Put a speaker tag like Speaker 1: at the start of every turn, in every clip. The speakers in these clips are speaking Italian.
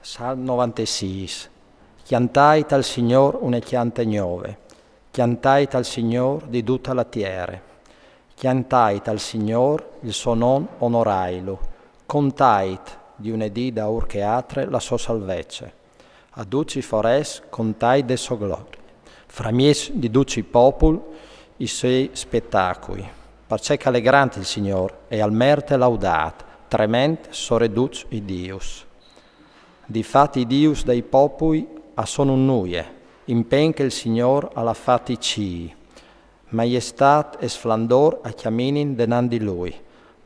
Speaker 1: Salmo 96. Chiantait al Signor une chiante nuove, chiantait al Signor di tutta la terra, chiantait al Signor il suo nome onorailo, contait di un'edì da ur che atre la sua salvezza, a duci fores contait de sua gloria, fra mies di duci popul i suoi spettacoli, perché allegrante il Signor e al merte laudat, trement soreduc i Dius. Difatti Dius dei populi a sono nuie, impen che il Signor alla fatti cii, maiestat e sflandor a chiaminin denan di Lui,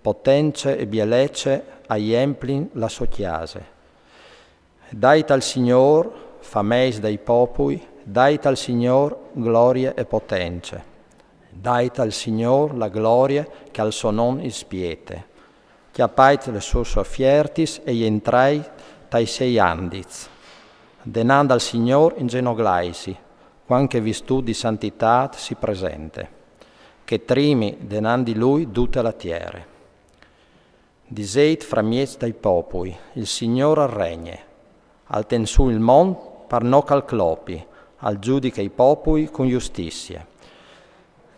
Speaker 1: potenze e bielecce agli emplin la sua chiase. Dait al Signor, fameis dei populi, dait al Signor gloria e potenze. Dait al Signor la gloria che al suo nome ispiete. Chiappait le sue soffiertis e gli entrai tai sei andiz. Denand al Signor in genoglaisi, quanche virtù di santità si presente, che trimi denand di Lui tutta la terra. Diseit fra mies dai popoli, il Signor regne, al tensù il mondo par no calclopi, al giudica i popoli con giustizia.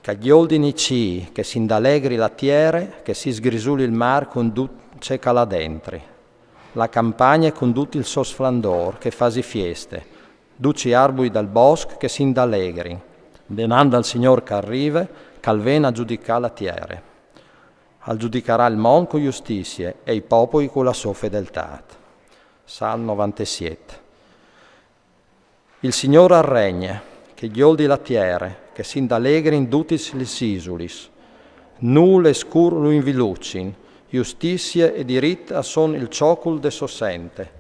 Speaker 1: Che gli ordini cii, che si indallegri la terra, che si sgrisuli il mar con duce cala dentri. La campagna con tutto il suo splendor, che fasi fieste, duci arbui dal bosco che si indallegri, denanda al Signor che arriva, che vena a giudicare la terra. Al giudicherà il mondo con giustizia e i popoli con la sua fedeltà. Salmo 97. Il Signore regna, che gli oldi la terra, che si indallegri in tutti gli isulis. Nulle scur lo invilucin, giustizia e diritto son il ciocul de sossente.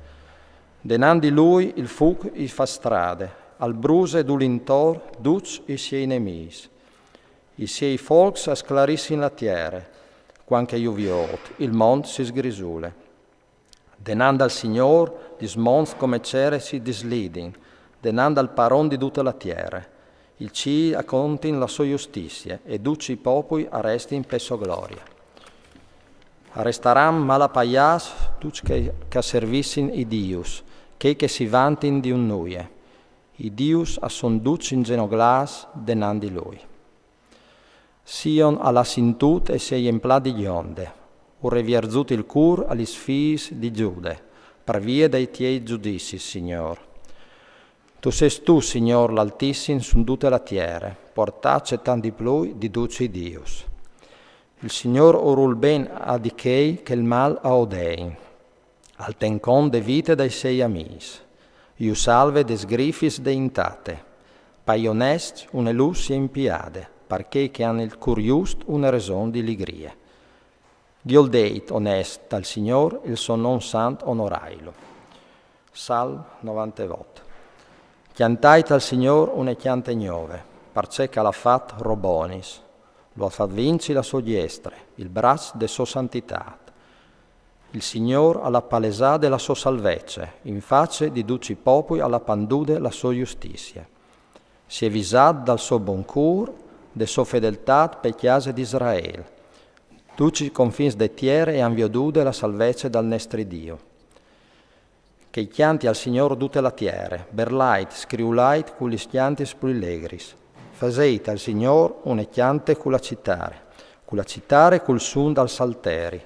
Speaker 1: Denan di Lui il fug i fa strade, al bruse d'ulintor duc i siei nemis. I siei folks asclarissin la terra, quanche juviot, il mondo si sgrisule. Denand al Signor, dis mons come cere si dislidin, denand al paron di tutta la terra. Il ci accontin la sua giustizia, e duci i popoli arrestin per sua gloria. Arrestaram malapaias tutti che servissin i Dius, che si vantin di un nuie. I Dius son duci in genoglas denan di Lui. Sion alla sintut e sei empla di gionde, urre vierzut il cur agli sfis di Giude, per via dei tiei giudizi, Signor. Tu ses tu, Signor, l'altissin su tutte la terra, portace tanti plui di duci Dius. Il Signor orul ben a di chei che il mal a odein, al tencon de vite dai sei amis, iu salve des grifis de intate, pai onest une lus in piade, perché che han il cur just una raison di ligrie. Gioldeit onest al Signor il suo non sant onorailo. Salm 98. Chiantait al Signor une chiante nuove, perché che l'ha fat robonis, lo ha fatto vinci la sua diestra, il braccio de sua santità. Il Signor alla palesà della sua salvezza, in face di duci popoli alla pandude la sua giustizia. Si è visat dal suo bon cur, de sua fedeltà per chiese di Israele. Duci confins de terra e han viodude la salvezza dal nostro Dio. Che i chianti al Signor tutte la terra, berlait, scriulait, con gli chianti spulegris. Faseit al Signor une chiante con la citare col sun dal salteri,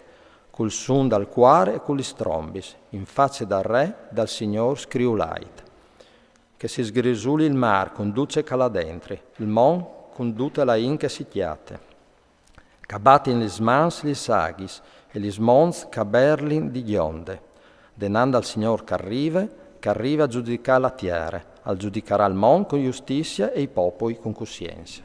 Speaker 1: col sun dal cuore e con gli strombis, in face dal re, dal Signor scriulait. Che si sgrisuli il mar con duce cala dentri, il mon con tutta la in che si chiate. Cabatin gli smans gli saghis e gli smons caberlin di gionde. Denanda al Signor che arriva a giudicare la terra, al giudicarà il mondo con giustizia e i popoli con coscienza.